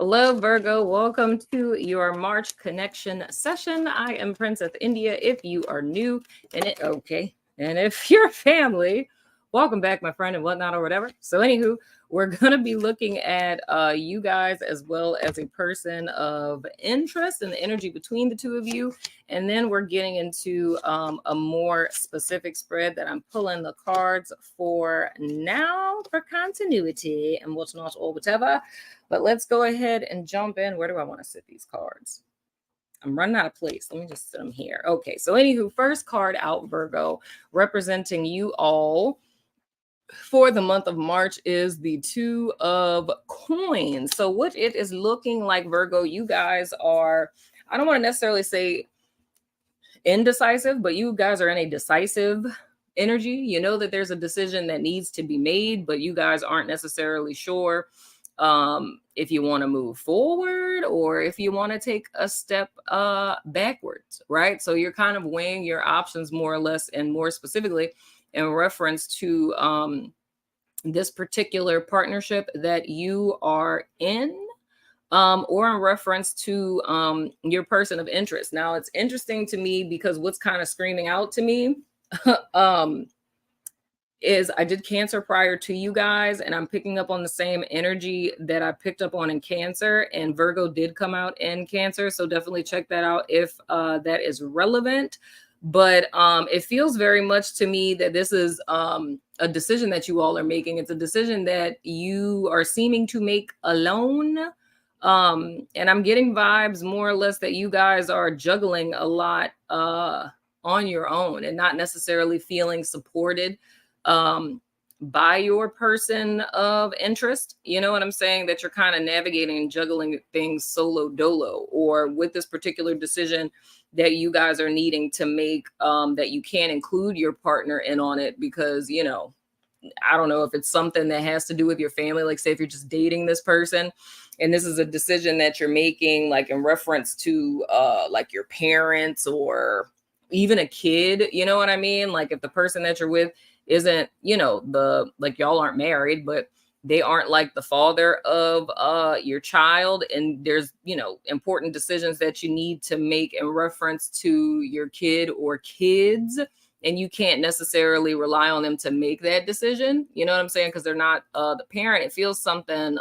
Hello, Virgo. Welcome to your March connection session. I am Princess India. If you are new and if you're family, welcome back, my friend, and whatnot or whatever. So, anywho, we're gonna be looking at you guys as well as a person of interest and the energy between the two of you, and then we're getting into a more specific spread that I'm pulling the cards for now for continuity and whatnot or whatever. But let's go ahead and jump in. Where do I want to sit these cards? I'm running out of place. Let me just sit them here. Okay, so anywho, first card out, Virgo, representing you all for the month of March is the Two of Coins. So what it is looking like, Virgo, you guys are, I don't want to necessarily say indecisive, but you guys are in a decisive energy. You know that there's a decision that needs to be made, but you guys aren't necessarily sure if you want to move forward or if you want to take a step backwards, right? So you're kind of weighing your options more or less, and more specifically in reference to this particular partnership that you are in, or in reference to your person of interest. Now, it's interesting to me because what's kind of screaming out to me is I did Cancer prior to you guys, and I'm picking up on the same energy that I picked up on in Cancer, and Virgo did come out in Cancer. So definitely check that out if that is relevant. But it feels very much to me that this is a decision that you all are making. It's a decision that you are seeming to make alone. And I'm getting vibes more or less that you guys are juggling a lot on your own and not necessarily feeling supported by your person of interest. You know what I'm saying? That you're kind of navigating and juggling things solo dolo, or with this particular decision that you guys are needing to make, that you can't include your partner in on it because, you know, I don't know if it's something that has to do with your family. Like, say if you're just dating this person and this is a decision that you're making, like in reference to like your parents or even a kid, you know what I mean? Like if the person that you're with isn't, you know, like y'all aren't married, but they aren't like the father of your child, and there's, you know, important decisions that you need to make in reference to your kid or kids, and you can't necessarily rely on them to make that decision, you know what I'm saying, because they're not the parent. It feels something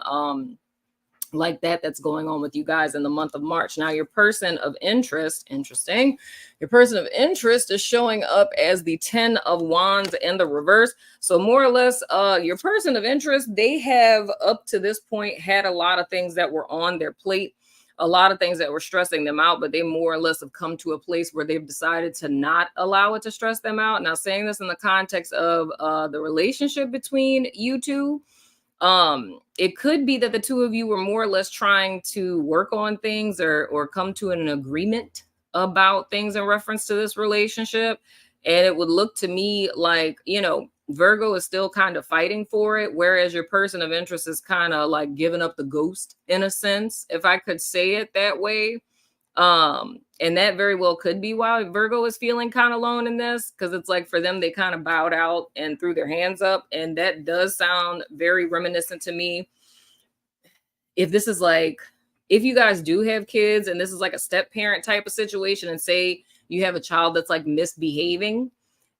like that's going on with you guys in the month of March. Now, your person of interest, interesting, your person of interest is showing up as the 10 of Wands in the reverse. So more or less, your person of interest, they have up to this point had a lot of things that were on their plate, a lot of things that were stressing them out, but they more or less have come to a place where they've decided to not allow it to stress them out. Now, saying this in the context of the relationship between you two, it could be that the two of you were more or less trying to work on things or come to an agreement about things in reference to this relationship. And it would look to me like, you know, Virgo is still kind of fighting for it, whereas your person of interest is kind of like giving up the ghost in a sense, if I could say it that way. And that very well could be why Virgo is feeling kind of alone in this, because it's like for them, they kind of bowed out and threw their hands up. And that does sound very reminiscent to me. If this is like, if you guys do have kids and this is like a step parent type of situation, and say you have a child that's like misbehaving,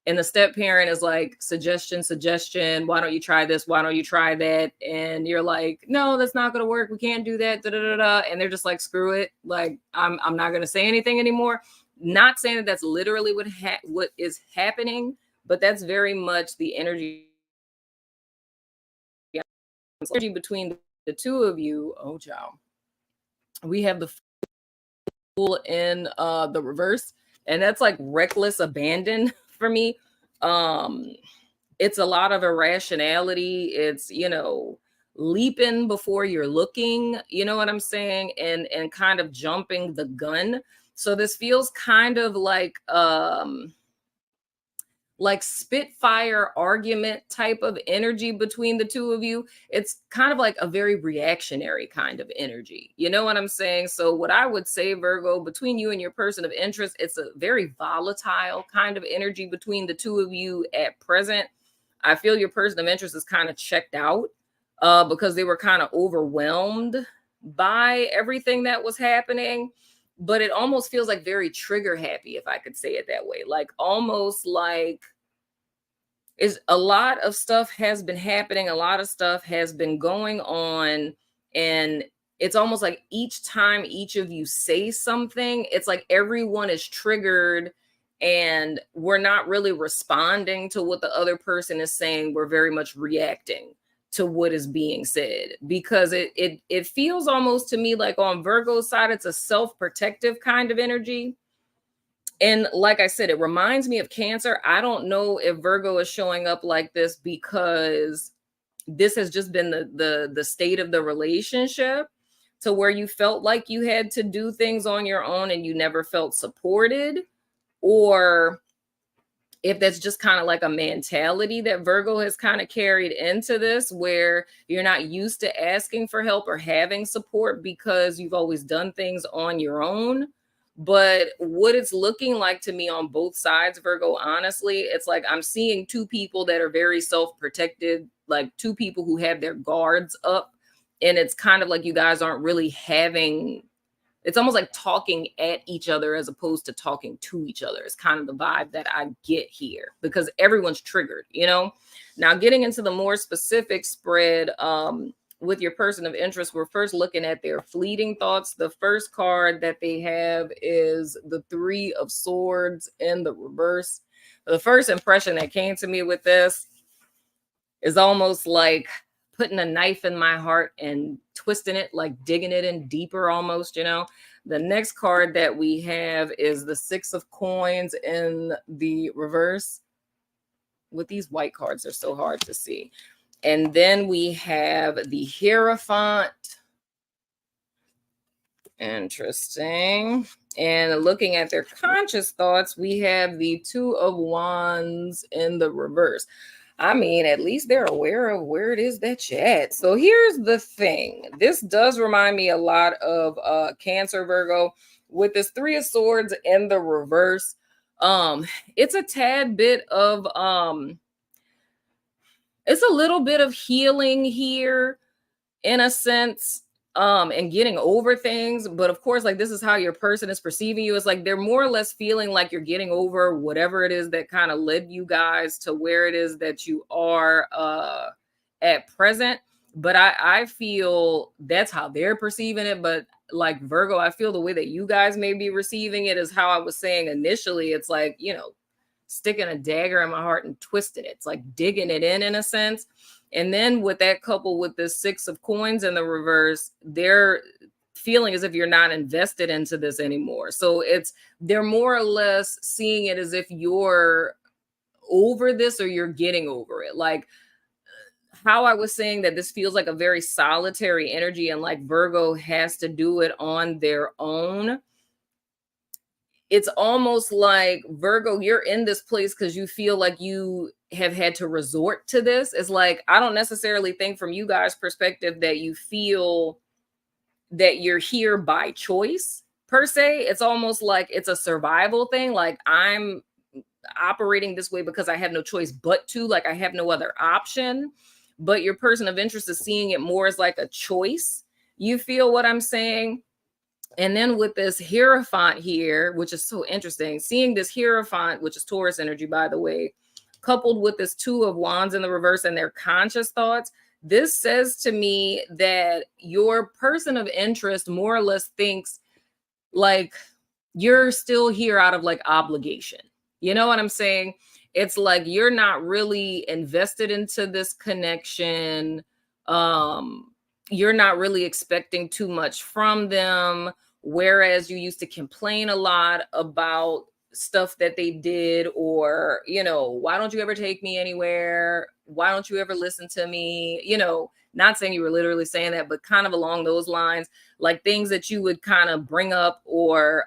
and the step parent is like, suggestion, why don't you try this? Why don't you try that? And you're like, no, that's not going to work. We can't do that. Da, da, da, da. And they're just like, screw it. Like, I'm not going to say anything anymore. Not saying that that's literally what is happening, but that's very much the energy between the two of you. Oh, child. We have the Fool in the reverse, and that's like reckless abandon for me. It's a lot of irrationality. It's, you know, leaping before you're looking, you know what I'm saying, and kind of jumping the gun. So this feels kind of like spitfire argument type of energy between the two of you. It's kind of like a very reactionary kind of energy. You know what I'm saying? So what I would say, Virgo, between you and your person of interest, it's a very volatile kind of energy between the two of you at present. I feel your person of interest is kind of checked out because they were kind of overwhelmed by everything that was happening, but it almost feels like very trigger happy, if I could say it that way. Like almost like is a lot of stuff has been happening, a lot of stuff has been going on, and it's almost like each time each of you say something, it's like everyone is triggered and we're not really responding to what the other person is saying. We're very much reacting to what is being said because it feels almost to me like on Virgo's side, it's a self-protective kind of energy. And like I said, it reminds me of Cancer. I don't know if Virgo is showing up like this because this has just been the state of the relationship to where you felt like you had to do things on your own and you never felt supported, or if that's just kind of like a mentality that Virgo has kind of carried into this, where you're not used to asking for help or having support because you've always done things on your own. But what it's looking like to me on both sides, Virgo, honestly, it's like I'm seeing two people that are very self-protected, like two people who have their guards up. And it's kind of like you guys aren't really having, it's almost like talking at each other as opposed to talking to each other. It's kind of the vibe that I get here because everyone's triggered, you know? Now, getting into the more specific spread, with your person of interest, we're first looking at their fleeting thoughts. The first card that they have is the Three of Swords in the reverse. The first impression that came to me with this is almost like putting a knife in my heart and twisting it, like digging it in deeper almost, you know. The next card that we have is the Six of Coins in the reverse. With these white cards, they're so hard to see. And then we have the Hierophant. Interesting. And looking at their conscious thoughts, we have the Two of Wands in the reverse. I mean, at least they're aware of where it is that you're at. So here's the thing. This does remind me a lot of Cancer, Virgo, with this Three of Swords in the reverse. It's a tad bit of it's a little bit of healing here in a sense, and getting over things. But of course, like this is how your person is perceiving you. It's like they're more or less feeling like you're getting over whatever it is that kind of led you guys to where it is that you are at present. But I feel that's how they're perceiving it. But like Virgo, I feel the way that you guys may be receiving it is how I was saying initially. It's like, you know, sticking a dagger in my heart and twisting it. It's like digging it in a sense. And then with that coupled with the Six of Coins in the reverse, they're feeling as if you're not invested into this anymore. So they're more or less seeing it as if you're over this or you're getting over it. Like how I was saying that this feels like a very solitary energy and like Virgo has to do it on their own. It's almost like Virgo, you're in this place because you feel like you have had to resort to this. It's like, I don't necessarily think from you guys' perspective that you feel that you're here by choice per se. It's almost like it's a survival thing. Like I'm operating this way because I have no choice but to, like I have no other option. But your person of interest is seeing it more as like a choice. You feel what I'm saying? And then with this Hierophant here, which is so interesting, seeing this Hierophant, which is Taurus energy, by the way, coupled with this Two of Wands in the reverse and their conscious thoughts, this says to me that your person of interest more or less thinks like you're still here out of like obligation. You know what I'm saying? It's like you're not really invested into this connection. You're not really expecting too much from them. Whereas you used to complain a lot about stuff that they did, or, you know, why don't you ever take me anywhere? Why don't you ever listen to me? You know, not saying you were literally saying that, but kind of along those lines, like things that you would kind of bring up or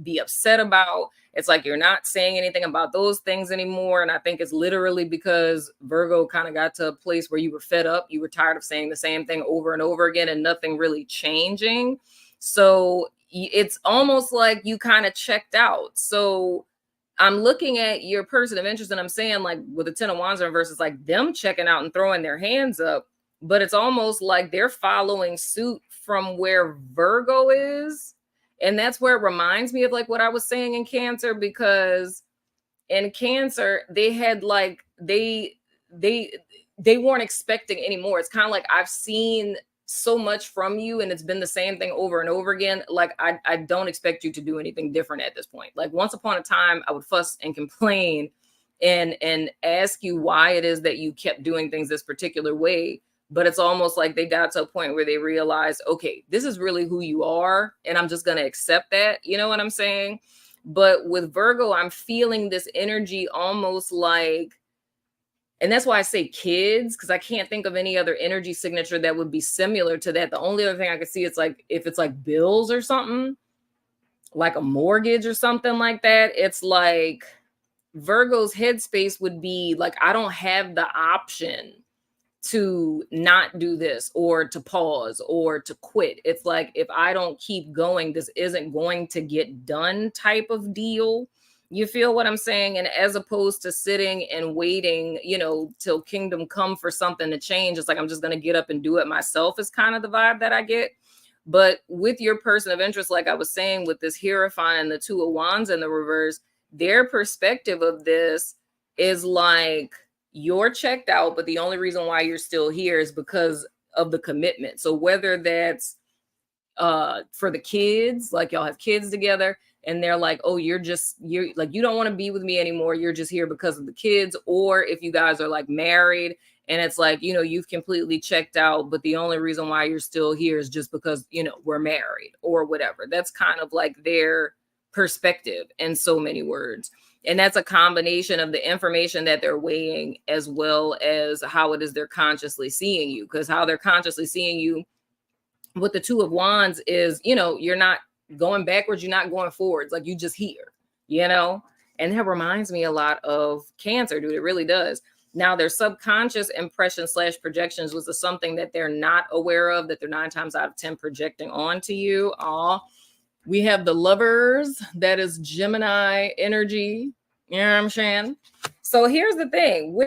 be upset about. It's like you're not saying anything about those things anymore. And I think it's literally because Virgo kind of got to a place where you were fed up. You were tired of saying the same thing over and over again and nothing really changing. So it's almost like you kind of checked out. So I'm looking at your person of interest and I'm saying, like, with the Ten of Wands in reverse, it's like them checking out and throwing their hands up. but it's almost like they're following suit from where Virgo is. And that's where it reminds me of like what I was saying in Cancer, because in Cancer, they had like they they weren't expecting anymore. It's kind of like I've seen so much from you and it's been the same thing over and over again. Like I don't expect you to do anything different at this point. Like once upon a time, I would fuss and complain and ask you why it is that you kept doing things this particular way. But it's almost like they got to a point where they realized, okay, this is really who you are, and I'm just going to accept that. You know what I'm saying? But with Virgo, I'm feeling this energy almost like, and that's why I say kids, because I can't think of any other energy signature that would be similar to that. The only other thing I could see, it's like if it's like bills or something, like a mortgage or something like that. It's like Virgo's headspace would be like, I don't have the option to not do this or to pause or to quit. It's like, if I don't keep going, this isn't going to get done type of deal. You feel what I'm saying? And as opposed to sitting and waiting, till kingdom come for something to change, it's like, I'm just going to get up and do it myself is kind of the vibe that I get. But with your person of interest, like I was saying, with this Hierophant and the Two of Wands in the reverse, their perspective of this is like, you're checked out, but the only reason why you're still here is because of the commitment. So whether that's for the kids, like y'all have kids together and they're like, oh, you're like, you don't want to be with me anymore, you're just here because of the kids. Or if you guys are like married and it's like, you've completely checked out, but the only reason why you're still here is just because, we're married or whatever. That's kind of like their perspective in so many words. And that's a combination of the information that they're weighing as well as how it is they're consciously seeing you. Because how they're consciously seeing you with the Two of Wands is, you're not going backwards, you're not going forwards, like you just here, And that reminds me a lot of Cancer, dude. It really does. Now, their subconscious impression / projections was something that they're not aware of, that they're 9 times out of 10 projecting onto you. We have the Lovers, that is Gemini energy. You know what I'm saying? So here's the thing.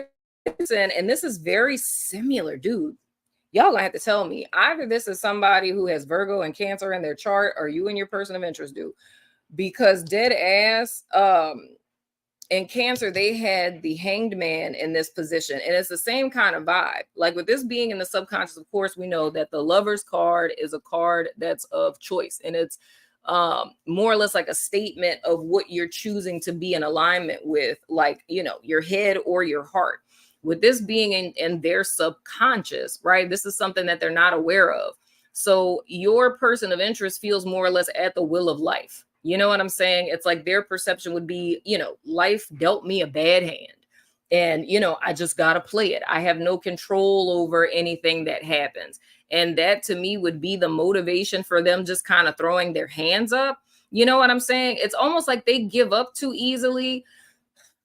And this is very similar, dude. Y'all gonna have to tell me, either this is somebody who has Virgo and Cancer in their chart, or you and your person of interest do. Because dead ass, in Cancer, they had the Hanged Man in this position. And it's the same kind of vibe. Like with this being in the subconscious, of course, we know that the Lovers card is a card that's of choice. And it's more or less like a statement of what you're choosing to be in alignment with, like, your head or your heart. With this being in their subconscious, right? This is something that they're not aware of. So your person of interest feels more or less at the will of life. You know what I'm saying? It's like their perception would be, life dealt me a bad hand. And, I just got to play it. I have no control over anything that happens. And that to me would be the motivation for them just kind of throwing their hands up. You know what I'm saying? It's almost like they give up too easily.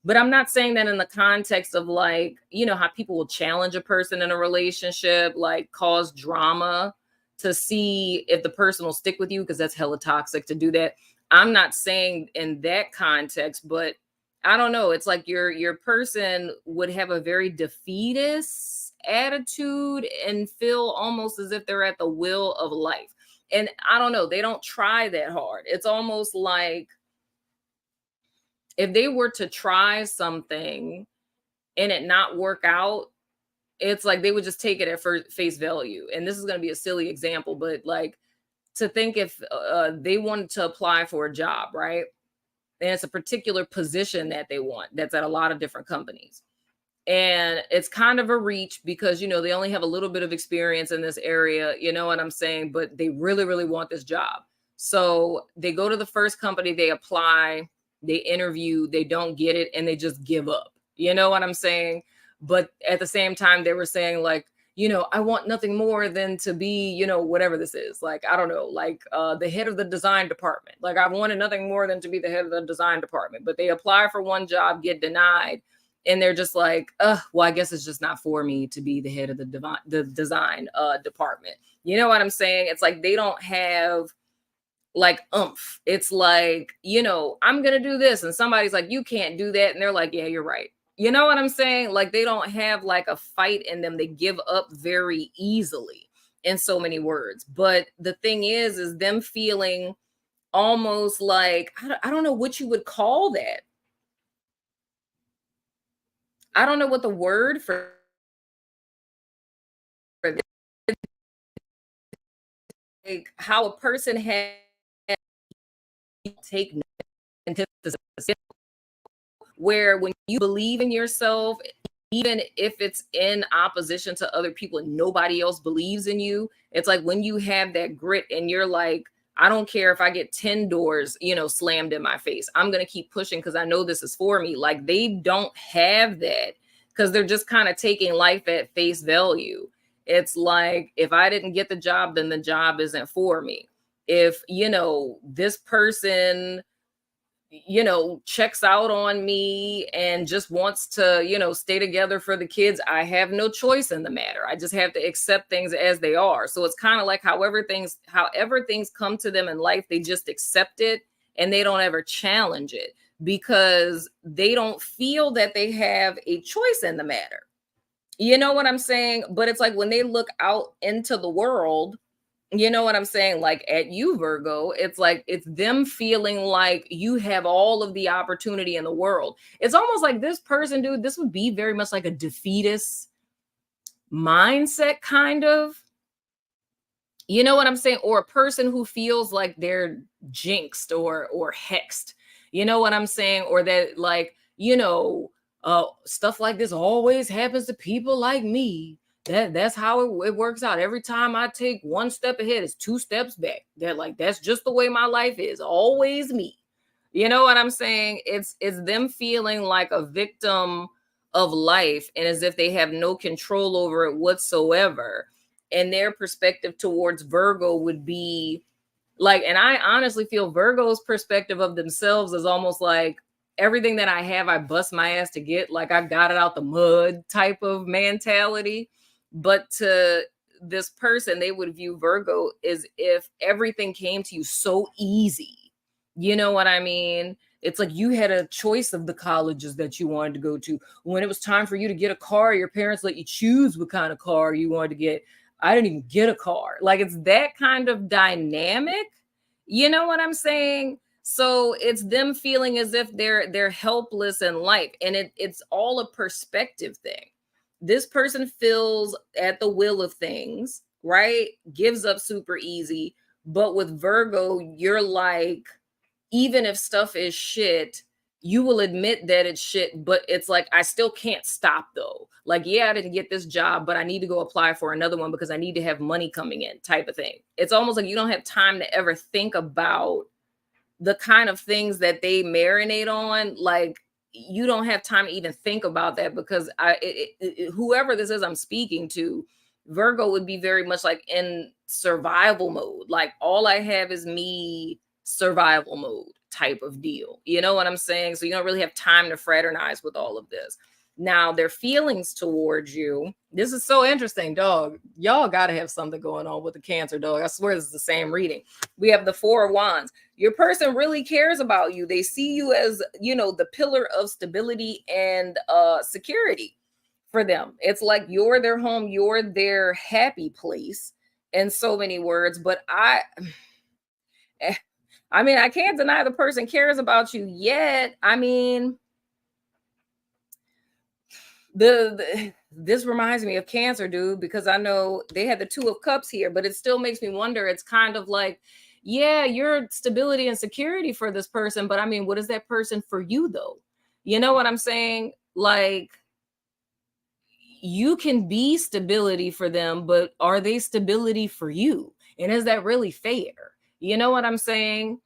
But I'm not saying that in the context of like, how people will challenge a person in a relationship, like cause drama to see if the person will stick with you, because that's hella toxic to do that. I'm not saying in that context, but I don't know. It's like your person would have a very defeatist attitude and feel almost as if they're at the will of life. And I don't know, they don't try that hard. It's almost like if they were to try something and it not work out, it's like they would just take it at face value. And this is going to be a silly example, but like to think if they wanted to apply for a job, right? And it's a particular position that they want that's at a lot of different companies. And it's kind of a reach because, they only have a little bit of experience in this area, you know what I'm saying? But they really, really want this job. So they go to the first company, they apply, they interview, they don't get it, and they just give up. You know what I'm saying? But at the same time, they were saying like, I want nothing more than to be, whatever this is. Like, I don't know, like the head of the design department. Like I wanted nothing more than to be the head of the design department. But they apply for one job, get denied. And they're just like, well, I guess it's just not for me to be the head of the design department. You know what I'm saying? It's like they don't have like It's like, I'm going to do this. And somebody's like, you can't do that. And they're like, yeah, you're right. You know what I'm saying? Like they don't have like a fight in them. They give up very easily in so many words. But the thing is them feeling almost like I don't know what you would call that. I don't know what the word for this, like how a person has take antithesis, where when you believe in yourself, even if it's in opposition to other people and nobody else believes in you, it's like when you have that grit and you're like, I don't care if I get 10 doors, slammed in my face. I'm going to keep pushing because I know this is for me. Like they don't have that because they're just kind of taking life at face value. It's like, if I didn't get the job, then the job isn't for me. If, this person checks out on me and just wants to, stay together for the kids, I have no choice in the matter. I just have to accept things as they are. So it's kind of like however things come to them in life, they just accept it and they don't ever challenge it because they don't feel that they have a choice in the matter. You know what I'm saying? But it's like when they look out into the world, you know what I'm saying? Like at you, Virgo, it's like it's them feeling like you have all of the opportunity in the world. It's almost like this person, dude, this would be very much like a defeatist mindset, kind of. You know what I'm saying? Or a person who feels like they're jinxed or hexed. You know what I'm saying? Or that like, stuff like this always happens to people like me. That's how it works out. Every time I take one step ahead, it's two steps back. That's just the way my life is. Always me. You know what I'm saying? It's them feeling like a victim of life and as if they have no control over it whatsoever. And their perspective towards Virgo would be like, and I honestly feel Virgo's perspective of themselves is almost like everything that I have, I bust my ass to get, like I got it out the mud type of mentality. But to this person, they would view Virgo as if everything came to you so easy. You know what I mean? It's like you had a choice of the colleges that you wanted to go to. When it was time for you to get a car, your parents let you choose what kind of car you wanted to get. I didn't even get a car. Like it's that kind of dynamic. You know what I'm saying? So it's them feeling as if they're helpless in life. And it's all a perspective thing. This person feels at the will of things, right? Gives up super easy. But with Virgo, you're like, even if stuff is shit, you will admit that it's shit, but it's like, I still can't stop though. Like, yeah, I didn't get this job, but I need to go apply for another one because I need to have money coming in, type of thing. It's almost like you don't have time to ever think about the kind of things that they marinate on. Like, you don't have time to even think about that because whoever this is I'm speaking to, Virgo would be very much like in survival mode. Like, all I have is me, survival mode type of deal. You know what I'm saying? So you don't really have time to fraternize with all of this. Now, their feelings towards you, this is so interesting, dog. Y'all got to have something going on with the Cancer, dog. I swear this is the same reading. We have the Four of Wands. Your person really cares about you. They see you as, the pillar of stability and security for them. It's like you're their home, you're their happy place in so many words. But I mean, I can't deny the person cares about you yet. I mean, this reminds me of Cancer, dude, because I know they had the Two of Cups here, but it still makes me wonder. It's kind of like, yeah, you're stability and security for this person, but I mean, what is that person for you though? You know what I'm saying? Like, you can be stability for them, but are they stability for you? And is that really fair? You know what I'm saying?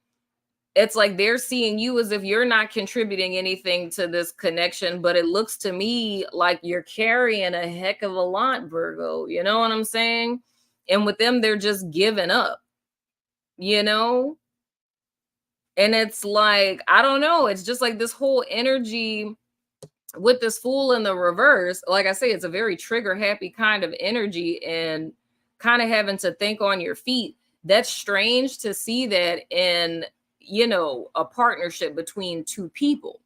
It's like they're seeing you as if you're not contributing anything to this connection, but it looks to me like you're carrying a heck of a lot, Virgo. You know what I'm saying? And with them, they're just giving up, you know? And it's like, I don't know. It's just like this whole energy with this Fool in the reverse. Like I say, it's a very trigger happy kind of energy and kind of having to think on your feet. That's strange to see that in, a partnership between two people,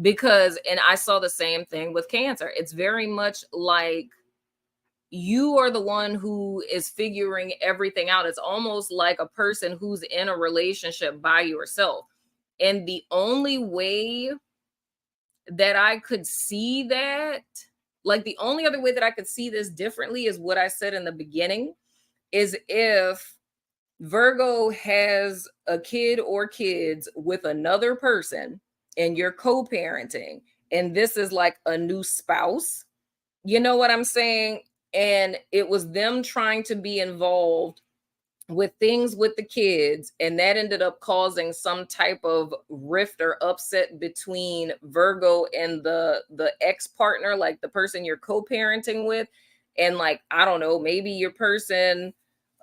Because, and I saw the same thing with Cancer. It's very much like you are the one who is figuring everything out. It's almost like a person who's in a relationship by yourself. And the only way that I could see that, like the only other way that I could see this differently is what I said in the beginning, is if Virgo has a kid or kids with another person and you're co-parenting, and this is like a new spouse, you know what I'm saying? And it was them trying to be involved with things with the kids, and that ended up causing some type of rift or upset between Virgo and the ex partner, like the person you're co-parenting with. And like, I don't know, maybe your person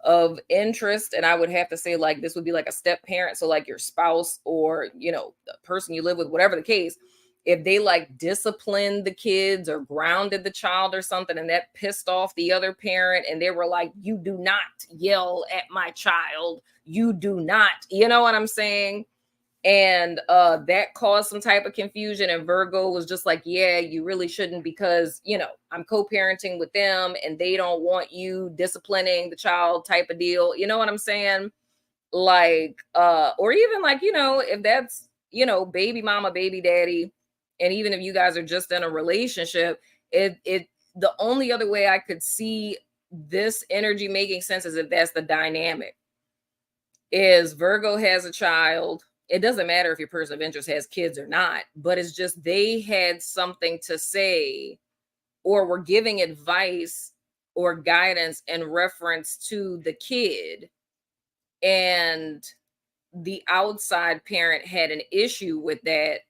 of interest, and I would have to say like this would be like a step parent, so like your spouse or the person you live with, whatever the case, if they like disciplined the kids or grounded the child or something, and that pissed off the other parent, and they were like, you do not yell at my child, you do not, you know what I'm saying? And that caused some type of confusion, and Virgo was just like, yeah, you really shouldn't, because I'm co-parenting with them and they don't want you disciplining the child, type of deal, you know what I'm saying? Like or even like, if that's baby mama, baby daddy, and even if you guys are just in a relationship, it the only other way I could see this energy making sense is if that's the dynamic, is Virgo has a child. It doesn't matter if your person of interest has kids or not, but it's just they had something to say or were giving advice or guidance in reference to the kid, and the outside parent had an issue with that.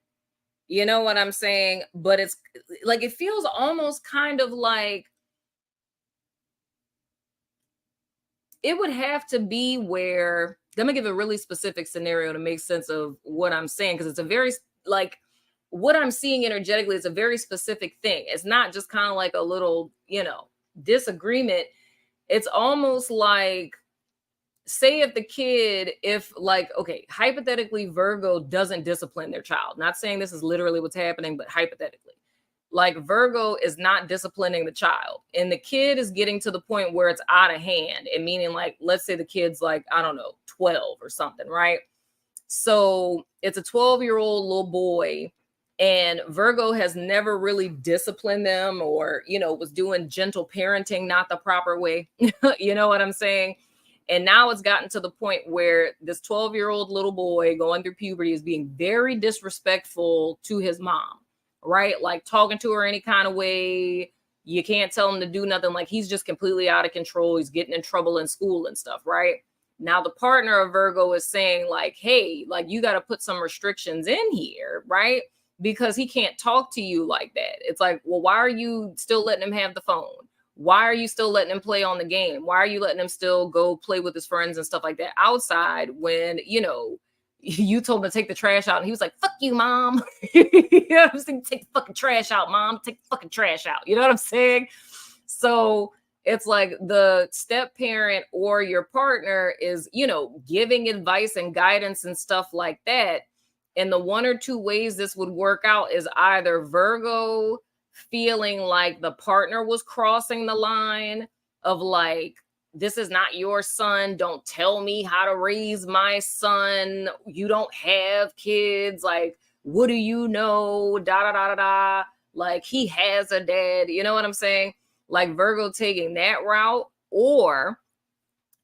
You know what I'm saying? But it's like, it feels almost kind of like it would have to be where, let me give a really specific scenario to make sense of what I'm saying, because it's a very, like, what I'm seeing energetically is a very specific thing. It's not just kind of like a little, disagreement. It's almost like, say if the kid, if like, okay, hypothetically, Virgo doesn't discipline their child. Not saying this is literally what's happening, but hypothetically, like Virgo is not disciplining the child, and the kid is getting to the point where it's out of hand. And meaning, like, let's say the kid's like, I don't know, 12 or something, right? So it's a 12-year-old little boy, and Virgo has never really disciplined them, or, was doing gentle parenting, not the proper way. You know what I'm saying? And now it's gotten to the point where this 12-year-old little boy going through puberty is being very disrespectful to his mom, right? Like talking to her any kind of way. You can't tell him to do nothing. Like he's just completely out of control. He's getting in trouble in school and stuff, right? Now the partner of Virgo is saying like, hey, like you got to put some restrictions in here, right? Because he can't talk to you like that. It's like, well, why are you still letting him have the phone? Why are you still letting him play on the game? Why are you letting him still go play with his friends and stuff like that outside when, you told him to take the trash out and he was like, fuck you, mom. You know what I'm saying? Take the fucking trash out, mom. Take the fucking trash out. You know what I'm saying? So it's like the step parent or your partner is, giving advice and guidance and stuff like that. And the one or two ways this would work out is either Virgo feeling like the partner was crossing the line of like, this is not your son. Don't tell me how to raise my son. You don't have kids. Like, what do you know? Da da da da da. Like, he has a dad. You know what I'm saying? Like Virgo taking that route, or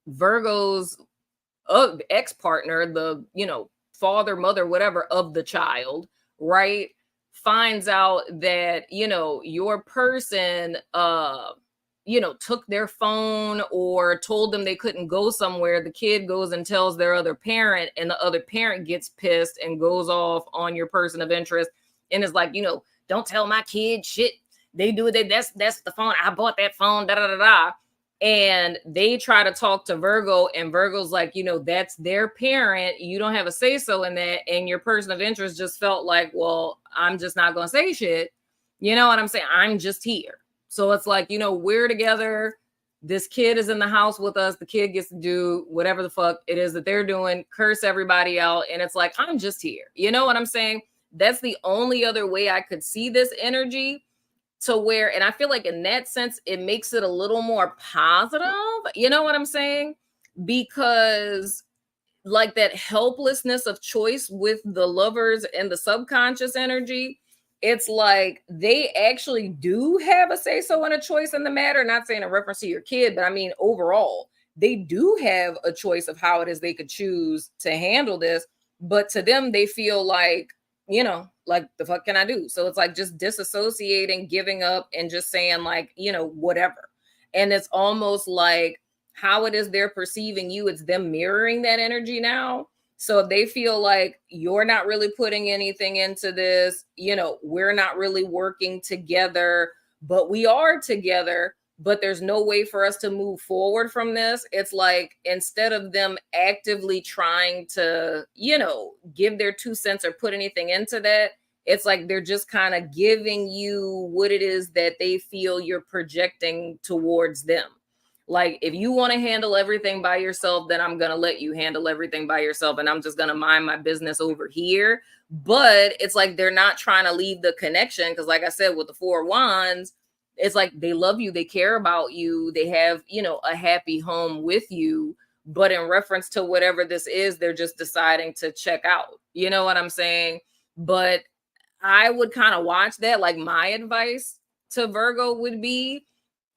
Virgo's ex-partner, the, father, mother, whatever of the child, right, finds out that, your person, took their phone or told them they couldn't go somewhere. The kid goes and tells their other parent, and the other parent gets pissed and goes off on your person of interest and is like, don't tell my kid shit. They do it. That's the phone. I bought that phone. Da da da da. And they try to talk to Virgo, and Virgo's like, that's their parent. You don't have a say so in that. And your person of interest just felt like, well, I'm just not going to say shit. You know what I'm saying? I'm just here. So it's like, we're together. This kid is in the house with us. The kid gets to do whatever the fuck it is that they're doing, curse everybody out. And it's like, I'm just here. You know what I'm saying? That's the only other way I could see this energy, to where, and I feel like in that sense, it makes it a little more positive. You know what I'm saying? Because like that helplessness of choice with the lovers and the subconscious energy, it's like they actually do have a say so and a choice in the matter. Not saying in reference to your kid, but I mean overall, they do have a choice of how it is they could choose to handle this. But to them, they feel like, like the fuck can I do? So it's like just disassociating, giving up, and just saying like, whatever. And it's almost like how it is they're perceiving you, it's them mirroring that energy now. So if they feel like you're not really putting anything into this, we're not really working together, but we are together, but there's no way for us to move forward from this. It's like instead of them actively trying to, give their 2 cents or put anything into that, it's like they're just kind of giving you what it is that they feel you're projecting towards them. Like, if you want to handle everything by yourself, then I'm going to let you handle everything by yourself. And I'm just going to mind my business over here. But it's like they're not trying to leave the connection. Because like I said, with the 4 of Wands, it's like they love you. They care about you. They have, a happy home with you. But in reference to whatever this is, they're just deciding to check out. You know what I'm saying? But I would kind of watch that. Like, my advice to Virgo would be,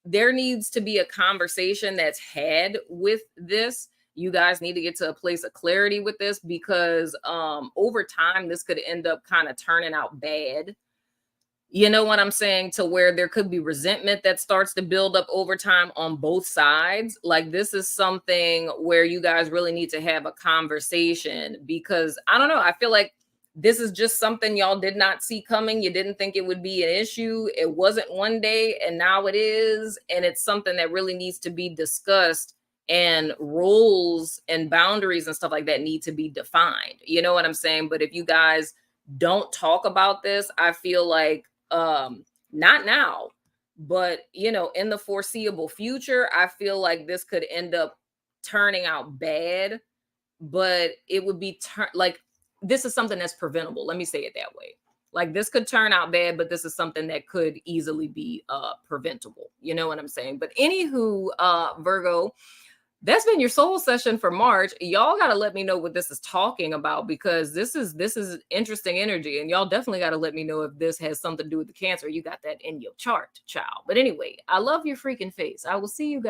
there needs to be a conversation that's had with this. You guys need to get to a place of clarity with this, because over time, this could end up kind of turning out bad. You know what I'm saying? To where there could be resentment that starts to build up over time on both sides. Like, this is something where you guys really need to have a conversation, because I don't know, I feel like this is just something y'all did not see coming. You didn't think it would be an issue. It wasn't one day, and now it is. And it's something that really needs to be discussed, and roles and boundaries and stuff like that need to be defined. You know what I'm saying? But if you guys don't talk about this, I feel like not now, but in the foreseeable future, I feel like this could end up turning out bad. But it would be like, this is something that's preventable. Let me say it that way. Like, this could turn out bad, but this is something that could easily be preventable. You know what I'm saying? But anywho, Virgo, that's been your soul session for March. Y'all got to let me know what this is talking about, because this is interesting energy, and y'all definitely got to let me know if this has something to do with the Cancer. You got that in your chart, child. But anyway, I love your freaking face. I will see you guys.